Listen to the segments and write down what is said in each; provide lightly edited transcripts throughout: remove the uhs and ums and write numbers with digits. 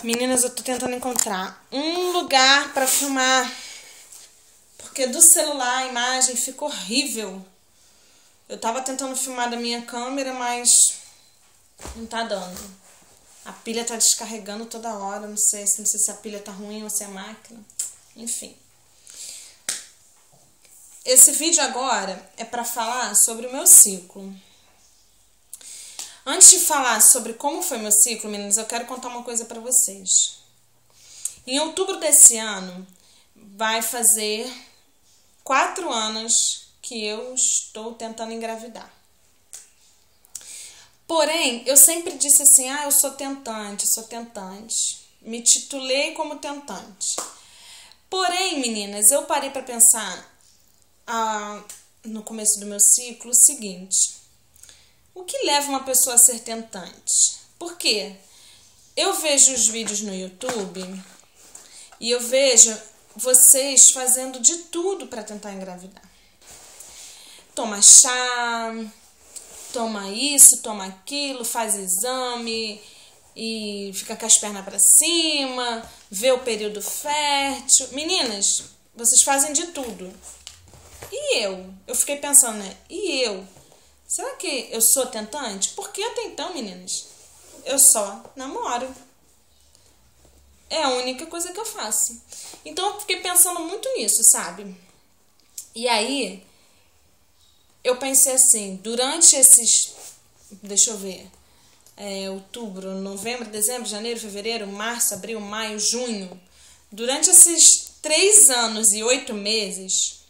Meninas, eu tô tentando encontrar um lugar pra filmar, porque do celular a imagem fica horrível. Eu tava tentando filmar da minha câmera, mas não tá dando. A pilha tá descarregando toda hora, não sei se a pilha tá ruim ou se é a máquina. Enfim. Esse vídeo agora é pra falar sobre o meu ciclo. Antes de falar sobre como foi meu ciclo, meninas, eu quero contar uma coisa pra vocês. Em outubro desse ano, vai fazer 4 anos que eu estou tentando engravidar. Porém, eu sempre disse assim, eu sou tentante, Me titulei como tentante. Porém, meninas, eu parei pra pensar no começo do meu ciclo o seguinte: o que leva uma pessoa a ser tentante? Por quê? Eu vejo os vídeos no YouTube e eu vejo vocês fazendo de tudo para tentar engravidar. Toma chá, toma isso, toma aquilo, faz exame e fica com as pernas para cima, vê o período fértil. Meninas, vocês fazem de tudo. E eu? Eu fiquei pensando, né? E eu? Será que eu sou tentante? Porque até então, meninas, eu só namoro. É a única coisa que eu faço. Então eu fiquei pensando muito nisso, sabe? E aí, eu pensei assim, durante esses, deixa eu ver, outubro, novembro, dezembro, janeiro, fevereiro, março, abril, maio, junho, durante esses 3 anos e 8 meses,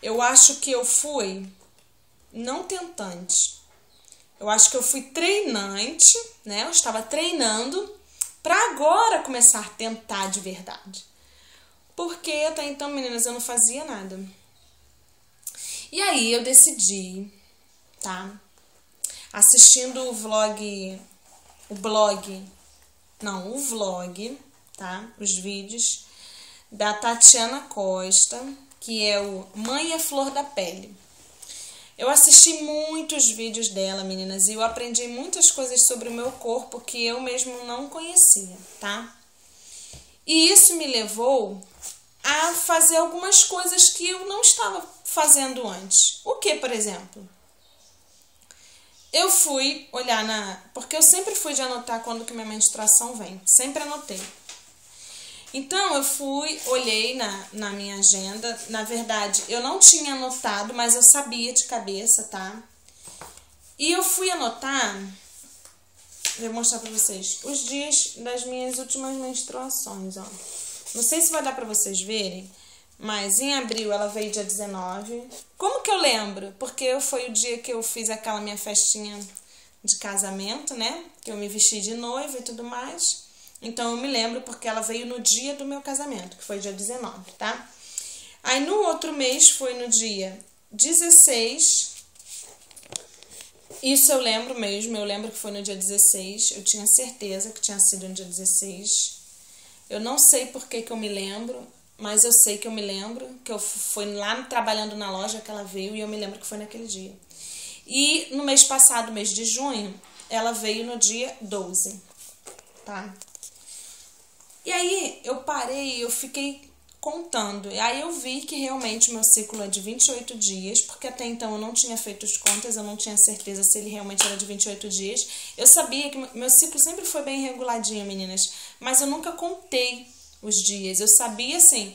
eu acho que eu fui não tentante. Eu acho que eu fui treinante, né? Eu estava treinando para agora começar a tentar de verdade. Porque até então, meninas, eu não fazia nada. E aí eu decidi, tá? Assistindo o vlog, tá? Os vídeos da Tatiana Costa, que é o Mãe é Flor da Pele. Eu assisti muitos vídeos dela, meninas, e eu aprendi muitas coisas sobre o meu corpo que eu mesmo não conhecia, tá? E isso me levou a fazer algumas coisas que eu não estava fazendo antes. O que, por exemplo? Eu fui olhar porque eu sempre fui de anotar quando que minha menstruação vem. Sempre anotei. Então, eu olhei na minha agenda. Na verdade, eu não tinha anotado, mas eu sabia de cabeça, tá? E eu fui anotar, vou mostrar pra vocês, os dias das minhas últimas menstruações, ó. Não sei se vai dar pra vocês verem, mas em abril ela veio dia 19. Como que eu lembro? Porque foi o dia que eu fiz aquela minha festinha de casamento, né? Que eu me vesti de noiva e tudo mais. Então, eu me lembro porque ela veio no dia do meu casamento, que foi dia 19, tá? Aí, no outro mês, foi no dia 16. Isso eu lembro mesmo, eu lembro que foi no dia 16. Eu tinha certeza que tinha sido no dia 16. Eu não sei por que eu me lembro, mas eu sei que eu me lembro, que eu fui lá trabalhando na loja que ela veio e eu me lembro que foi naquele dia. E no mês passado, mês de junho, ela veio no dia 12, tá? E aí, eu parei, eu fiquei contando. E aí, eu vi que realmente meu ciclo é de 28 dias, porque até então eu não tinha feito as contas, eu não tinha certeza se ele realmente era de 28 dias. Eu sabia que meu ciclo sempre foi bem reguladinho, meninas, mas eu nunca contei os dias. Eu sabia assim,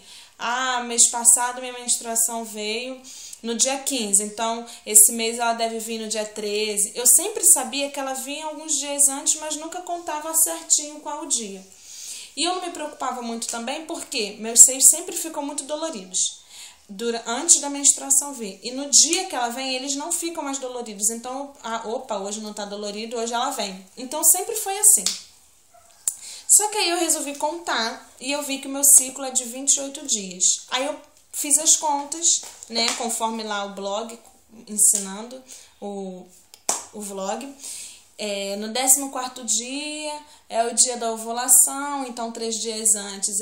mês passado minha menstruação veio no dia 15, então esse mês ela deve vir no dia 13. Eu sempre sabia que ela vinha alguns dias antes, mas nunca contava certinho qual o dia. E eu não me preocupava muito também porque meus seios sempre ficam muito doloridos antes da menstruação vir. E no dia que ela vem, eles não ficam mais doloridos. Então, hoje não tá dolorido, hoje ela vem. Então, sempre foi assim. Só que aí eu resolvi contar e eu vi que o meu ciclo é de 28 dias. Aí eu fiz as contas, né, conforme lá o blog, ensinando o vlog. No 14º dia é o dia da ovulação, então 3 dias antes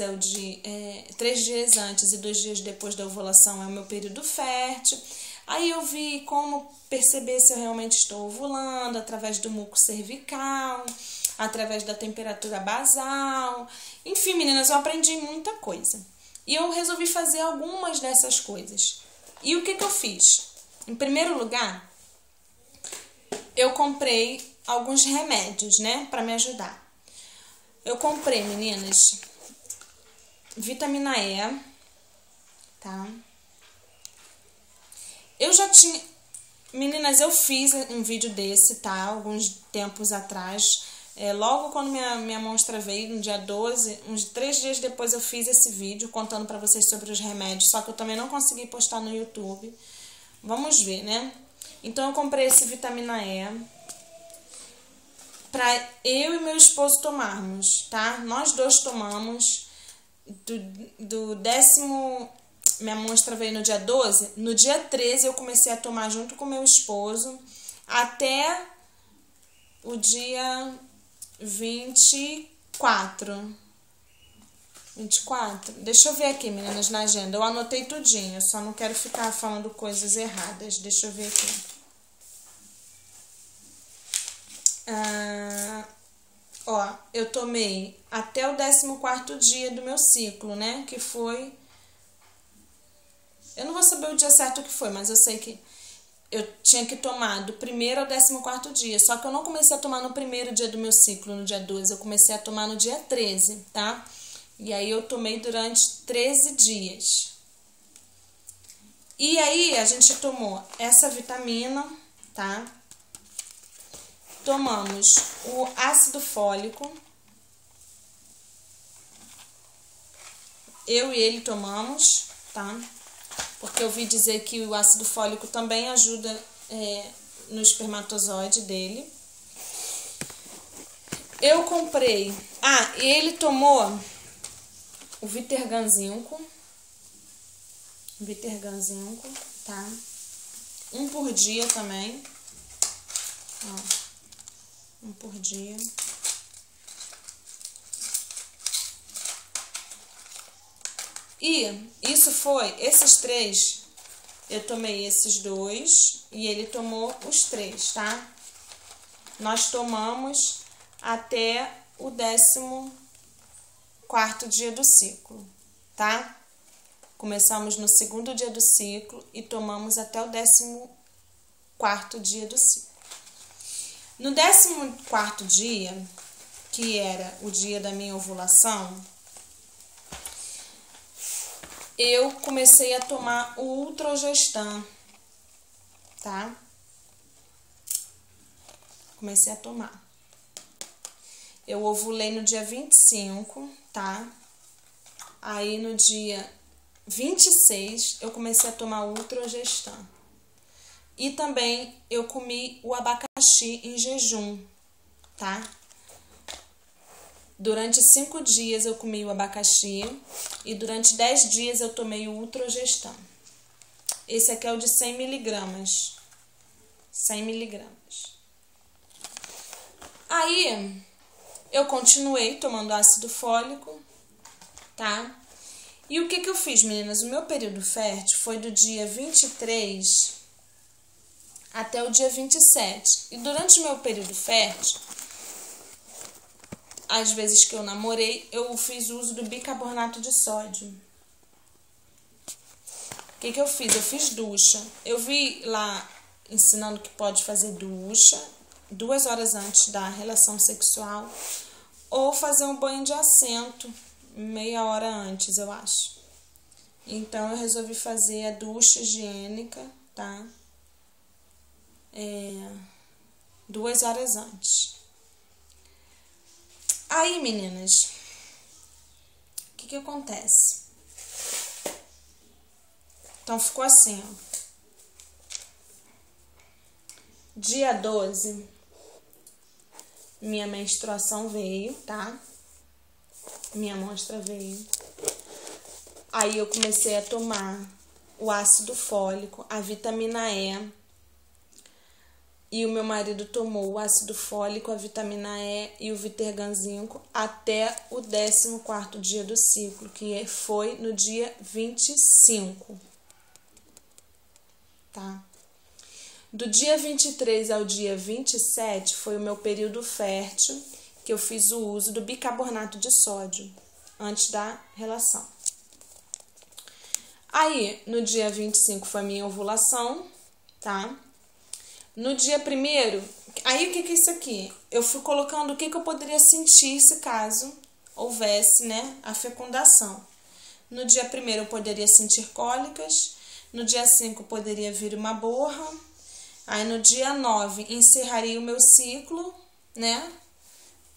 3 dias antes e 2 dias depois da ovulação é o meu período fértil. Aí eu vi como perceber se eu realmente estou ovulando através do muco cervical. através da temperatura basal. Enfim, meninas, eu aprendi muita coisa. E eu resolvi fazer algumas dessas coisas. E o que eu fiz? Em primeiro lugar, eu comprei alguns remédios, né, para me ajudar. Eu comprei, meninas, vitamina E, tá? Eu já tinha... Meninas, eu fiz um vídeo desse, tá? Alguns tempos atrás. Logo quando minha monstra veio, no dia 12, uns 3 dias depois eu fiz esse vídeo contando pra vocês sobre os remédios. Só que eu também não consegui postar no YouTube. Vamos ver, né? Então eu comprei esse vitamina E pra eu e meu esposo tomarmos, tá? Nós dois tomamos do décimo... Minha monstra veio no dia 12. No dia 13 eu comecei a tomar junto com meu esposo até o dia 24. 24? Deixa eu ver aqui, meninas, na agenda. Eu anotei tudinho, eu só não quero ficar falando coisas erradas. Deixa eu ver aqui. Eu tomei até o 14º dia do meu ciclo, né? Que foi... Eu não vou saber o dia certo que foi, mas eu sei que eu tinha que tomar do 1º ao 14º dia. Só que eu não comecei a tomar no primeiro dia do meu ciclo, no dia 12. Eu comecei a tomar no dia 13, tá? E aí eu tomei durante 13 dias. E aí a gente tomou essa vitamina, tá? Tomamos o ácido fólico. Eu e ele tomamos, tá? Porque eu ouvi dizer que o ácido fólico também ajuda no espermatozoide dele. Eu comprei... ele tomou o Vitergan Zinco. Vitergan-Zinco, tá? 1 por dia também. 1 por dia. E isso foi, esses 3, eu tomei esses 2 e ele tomou os 3, tá? Nós tomamos até o 14º dia do ciclo, tá? Começamos no 2º dia do ciclo e tomamos até o 14º dia do ciclo. No 14º dia, que era o dia da minha ovulação, eu comecei a tomar o Ultrogestan, tá? Comecei a tomar. Eu ovulei no dia 25, tá? Aí no dia 26 eu comecei a tomar o Ultrogestan. E também eu comi o abacaxi em jejum, tá? Durante 5 dias eu comi o abacaxi e durante 10 dias eu tomei o Ultrogestan. Esse aqui é o de 100 miligramas. 100 miligramas. Aí eu continuei tomando ácido fólico, tá? E o que eu fiz, meninas? O meu período fértil foi do dia 23 até o dia 27. E durante o meu período fértil, às vezes que eu namorei, eu fiz uso do bicarbonato de sódio. O que eu fiz? Eu fiz ducha. Eu vi lá ensinando que pode fazer ducha 2 horas antes da relação sexual ou fazer um banho de assento meia hora antes, eu acho. Então, eu resolvi fazer a ducha higiênica, tá? 2 horas antes. Aí, meninas, o que acontece? Então, ficou assim, ó. Dia 12, minha menstruação veio, tá? Minha monstra veio. Aí, eu comecei a tomar o ácido fólico, a vitamina E. E o meu marido tomou o ácido fólico, a vitamina E e o Vitergan Zinco até o 14º dia do ciclo, que foi no dia 25. Tá? Do dia 23 ao dia 27 foi o meu período fértil, que eu fiz o uso do bicarbonato de sódio antes da relação. Aí, no dia 25 foi a minha ovulação, tá? No dia 1º, aí o que é isso aqui? Eu fui colocando o que eu poderia sentir se caso houvesse, né, a fecundação. No dia 1º eu poderia sentir cólicas, no dia 5 poderia vir uma borra, aí no dia 9 encerraria o meu ciclo, né,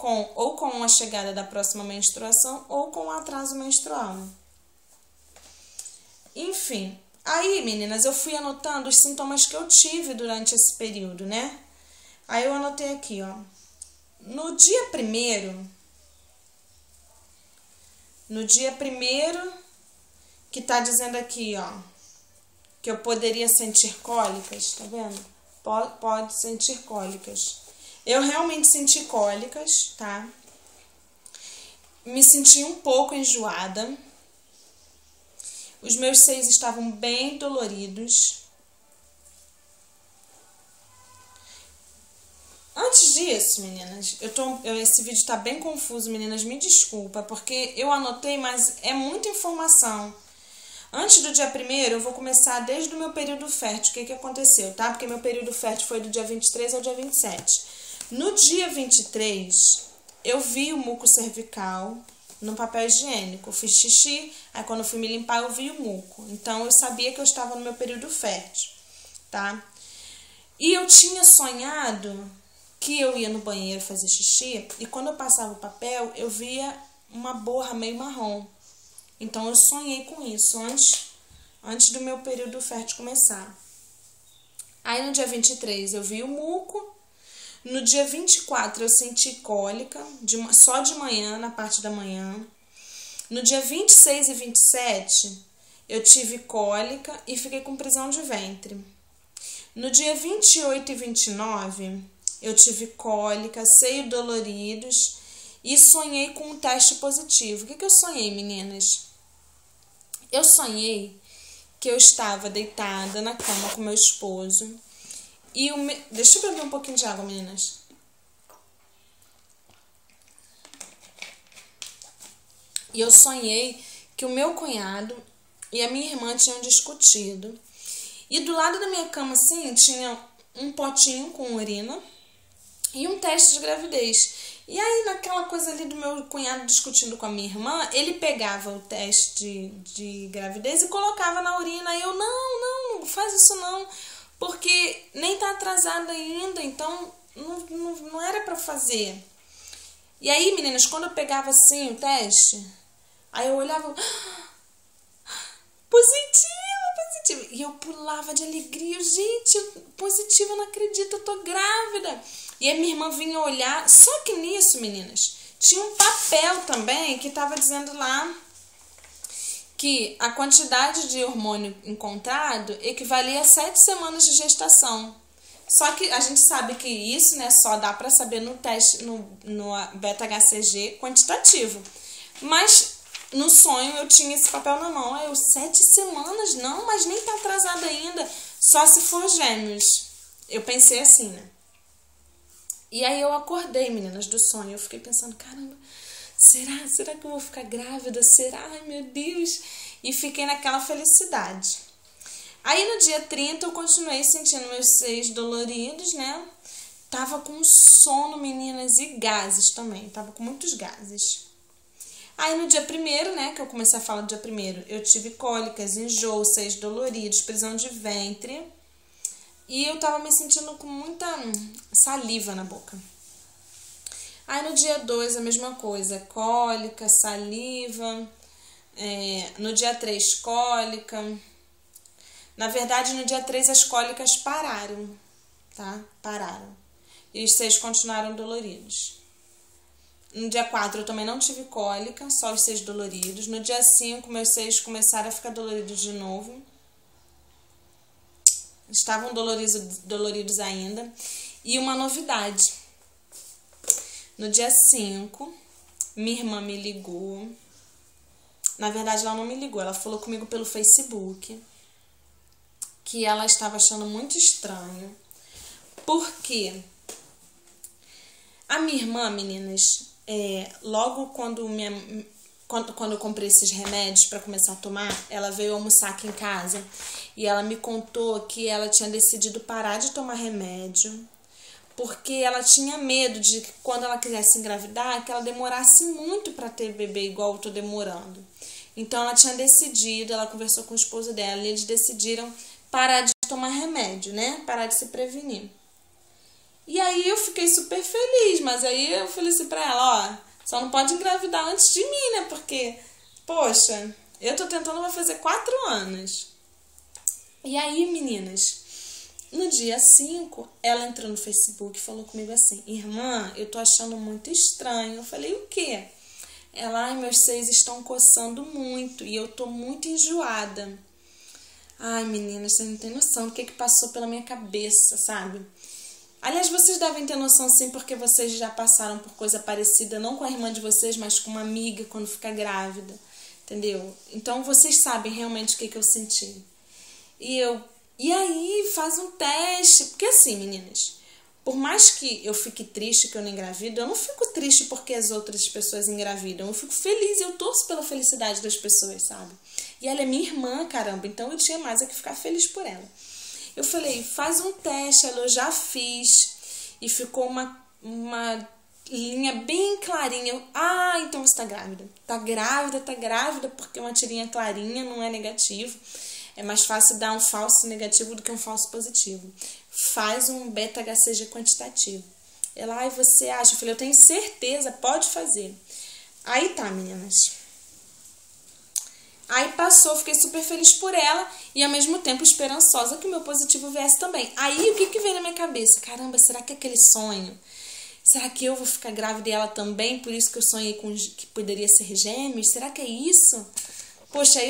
ou com a chegada da próxima menstruação ou com o atraso menstrual. Enfim, aí, meninas, eu fui anotando os sintomas que eu tive durante esse período, né? Aí eu anotei aqui, ó. No dia 1º, que tá dizendo aqui, ó, que eu poderia sentir cólicas, tá vendo? Pode sentir cólicas. Eu realmente senti cólicas, tá? Me senti um pouco enjoada. Os meus seios estavam bem doloridos. Antes disso, meninas, esse vídeo tá bem confuso, meninas, me desculpa, porque eu anotei, mas é muita informação. Antes do dia 1º, eu vou começar desde o meu período fértil, o que aconteceu, tá? Porque meu período fértil foi do dia 23 ao dia 27. No dia 23, eu vi o muco cervical no papel higiênico. Eu fiz xixi, aí quando eu fui me limpar eu vi o muco. Então eu sabia que eu estava no meu período fértil, tá? E eu tinha sonhado que eu ia no banheiro fazer xixi e quando eu passava o papel eu via uma borra meio marrom. Então eu sonhei com isso antes do meu período fértil começar. Aí no dia 23 eu vi o muco. No dia 24 eu senti cólica, só de manhã, na parte da manhã. No dia 26 e 27 eu tive cólica e fiquei com prisão de ventre. No dia 28 e 29 eu tive cólica, seio doloridos e sonhei com um teste positivo. O que eu sonhei, meninas? Eu sonhei que eu estava deitada na cama com meu esposo. Deixa eu beber um pouquinho de água, meninas. E eu sonhei que o meu cunhado e a minha irmã tinham discutido. E do lado da minha cama, assim, tinha um potinho com urina e um teste de gravidez. E aí, naquela coisa ali do meu cunhado discutindo com a minha irmã, ele pegava o teste de gravidez e colocava na urina. E eu, não faz isso não. Porque nem tá atrasada ainda, então não era pra fazer. E aí, meninas, quando eu pegava assim o teste, aí eu olhava, positivo. E eu pulava de alegria, gente, positivo, eu não acredito, eu tô grávida. E a minha irmã vinha olhar, só que nisso, meninas, tinha um papel também que tava dizendo lá que a quantidade de hormônio encontrado equivalia a 7 semanas de gestação. Só que a gente sabe que isso, né, só dá para saber no teste, no beta-HCG quantitativo. Mas no sonho eu tinha esse papel na mão. Aí eu, 7 semanas? Não, mas nem tá atrasada ainda. Só se for gêmeos. Eu pensei assim, né? E aí eu acordei, meninas, do sonho. Eu fiquei pensando, caramba, será que eu vou ficar grávida? Será? Ai, meu Deus. E fiquei naquela felicidade. Aí no dia 30 eu continuei sentindo meus seios doloridos, né? Tava com sono, meninas, e gases também. Tava com muitos gases. Aí no dia 1º, né, que eu comecei a falar do dia 1º, eu tive cólicas, enjoo, seios doloridos, prisão de ventre. E eu tava me sentindo com muita saliva na boca. Aí no dia 2 a mesma coisa, cólica, saliva. No dia 3 cólica. Na verdade no dia 3 as cólicas pararam, tá? Pararam. E os seios continuaram doloridos. No dia 4 eu também não tive cólica, só os seios doloridos. No dia 5 meus seios começaram a ficar doloridos de novo. Estavam doloridos ainda. E uma novidade. No dia 5, minha irmã me ligou. Na verdade, ela não me ligou. Ela falou comigo pelo Facebook que ela estava achando muito estranho. Porque A minha irmã, meninas, logo quando eu comprei esses remédios para começar a tomar, ela veio almoçar aqui em casa e ela me contou que ela tinha decidido parar de tomar remédio porque ela tinha medo de que quando ela quisesse engravidar, que ela demorasse muito para ter bebê igual eu tô demorando. Então ela tinha decidido, ela conversou com o esposo dela e eles decidiram parar de tomar remédio, né? Parar de se prevenir. E aí eu fiquei super feliz, mas aí eu falei assim pra ela, ó, só não pode engravidar antes de mim, né? Porque, poxa, eu tô tentando, vai fazer 4 anos. E aí, meninas, no dia 5, ela entrou no Facebook e falou comigo assim, irmã, eu tô achando muito estranho. Eu falei, o quê? Ela, ai, meus seios estão coçando muito e eu tô muito enjoada. Ai, meninas, vocês não têm noção do que passou pela minha cabeça, sabe? Aliás, vocês devem ter noção sim, porque vocês já passaram por coisa parecida, não com a irmã de vocês, mas com uma amiga quando fica grávida, entendeu? Então, vocês sabem realmente o que eu senti. E aí, faz um teste, porque assim, meninas, por mais que eu fique triste que eu não engravido, eu não fico triste porque as outras pessoas engravidam, eu fico feliz, eu torço pela felicidade das pessoas, sabe? E ela é minha irmã, caramba, então eu tinha mais a que ficar feliz por ela. Eu falei, faz um teste, ela eu já fiz, e ficou uma linha bem clarinha. Então você tá grávida. Tá grávida, porque uma tirinha clarinha não é negativo. É mais fácil dar um falso negativo do que um falso positivo. Faz um beta-HCG quantitativo. Ela, você acha? Eu falei, eu tenho certeza, pode fazer. Aí tá, meninas. Aí passou, fiquei super feliz por ela e ao mesmo tempo esperançosa que o meu positivo viesse também. Aí o que veio na minha cabeça? Caramba, será que é aquele sonho? Será que eu vou ficar grávida e ela também? Por isso que eu sonhei com que poderia ser gêmeos? Será que é isso? Poxa,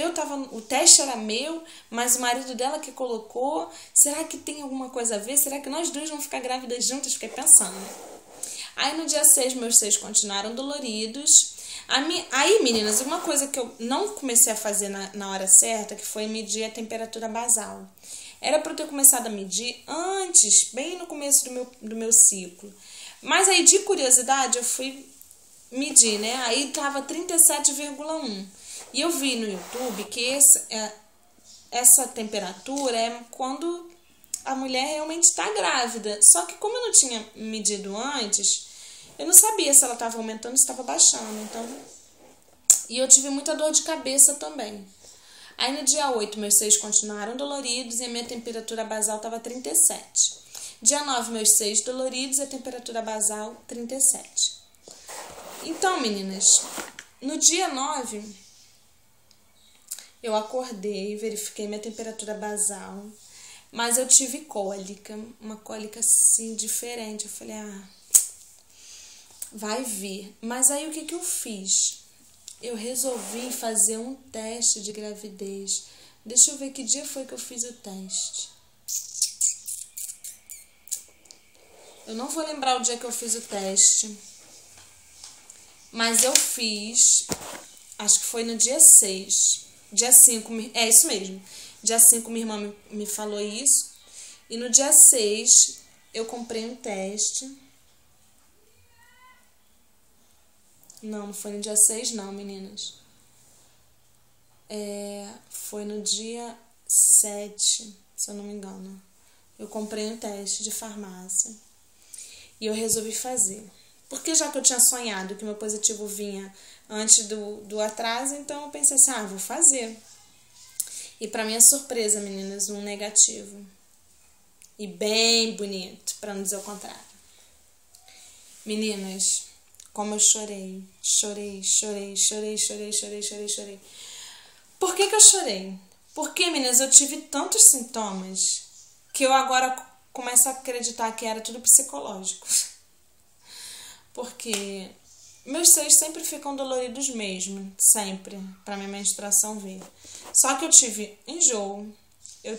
o teste era meu, mas o marido dela que colocou. Será que tem alguma coisa a ver? Será que nós duas vamos ficar grávidas juntas? Fiquei pensando, né? Aí no dia 6, meus seios continuaram doloridos. Aí, meninas, uma coisa que eu não comecei a fazer na hora certa, que foi medir a temperatura basal. Era para eu ter começado a medir antes, bem no começo do meu ciclo. Mas aí, de curiosidade, eu fui medir, né? Aí tava 37,1. E eu vi no YouTube que essa temperatura é quando a mulher realmente está grávida. Só que como eu não tinha medido antes, eu não sabia se ela estava aumentando ou se estava baixando. E eu tive muita dor de cabeça também. Aí no dia 8, meus seios continuaram doloridos e a minha temperatura basal estava 37. Dia 9, meus seios doloridos e a temperatura basal 37. Então, meninas, no dia 9, eu acordei, verifiquei minha temperatura basal, mas eu tive cólica, uma cólica assim diferente. Eu falei, vai vir. Mas aí o que eu fiz? Eu resolvi fazer um teste de gravidez. Deixa eu ver que dia foi que eu fiz o teste. Eu não vou lembrar o dia que eu fiz o teste. Mas eu fiz, acho que foi no dia 6. Dia 5, é isso mesmo. Dia 5 minha irmã me falou isso. E no dia 6 eu comprei um teste. Não foi no dia 6 não, meninas. Foi no dia 7, se eu não me engano. Eu comprei um teste de farmácia. E eu resolvi fazer. Porque já que eu tinha sonhado que meu positivo vinha antes do atraso, então eu pensei assim, vou fazer. E pra minha surpresa, meninas, um negativo. E bem bonito, pra não dizer o contrário. Meninas, como eu chorei. Por que eu chorei? Porque, meninas, eu tive tantos sintomas que eu agora começo a acreditar que era tudo psicológico. Porque meus seios sempre ficam doloridos mesmo, sempre, pra minha menstruação vir. Só que eu tive enjoo, eu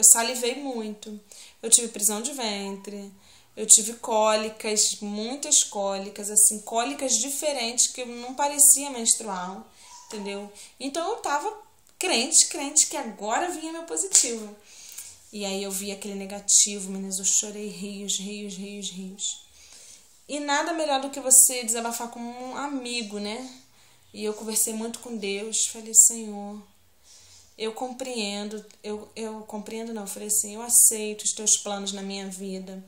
salivei muito, eu tive prisão de ventre, eu tive cólicas, muitas cólicas, assim, cólicas diferentes que não parecia menstrual, entendeu? Então eu tava crente que agora vinha meu positivo. E aí eu vi aquele negativo, meninas, eu chorei rios. E nada melhor do que você desabafar com um amigo, né? E eu conversei muito com Deus, falei, Senhor, eu compreendo, eu compreendo não, eu falei assim, eu aceito os teus planos na minha vida.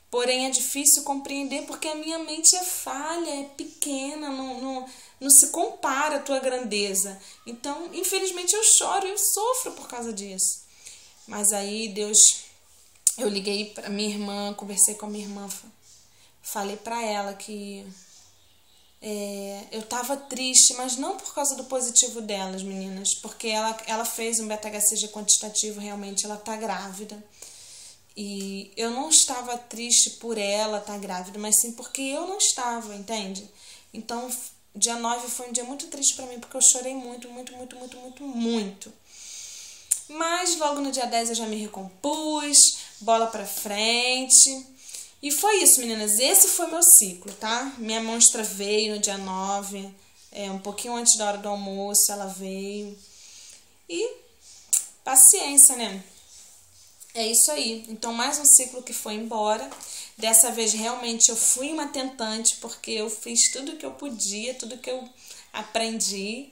Porém, é difícil compreender porque a minha mente é falha, é pequena, não se compara à tua grandeza. Então, infelizmente, eu choro e eu sofro por causa disso. Mas aí, Deus, eu liguei para minha irmã, conversei com a minha irmã, falei para ela que eu tava triste, mas não por causa do positivo delas, meninas, porque ela fez um beta-HCG quantitativo, realmente ela tá grávida. E eu não estava triste por ela estar grávida, mas sim porque eu não estava, entende? Então, dia 9 foi um dia muito triste pra mim, porque eu chorei muito, muito, muito, muito, muito, muito. Mas logo no dia 10 eu já me recompus, bola pra frente. E foi isso, meninas. Esse foi meu ciclo, tá? Minha monstra veio no dia 9, um pouquinho antes da hora do almoço ela veio. E paciência, né? É isso aí. Então, mais um ciclo que foi embora. Dessa vez, realmente, eu fui uma tentante, porque eu fiz tudo que eu podia, tudo que eu aprendi.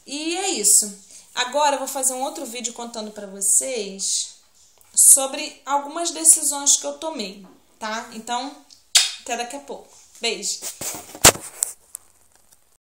E é isso. Agora, eu vou fazer um outro vídeo contando pra vocês sobre algumas decisões que eu tomei, tá? Então, até daqui a pouco. Beijo!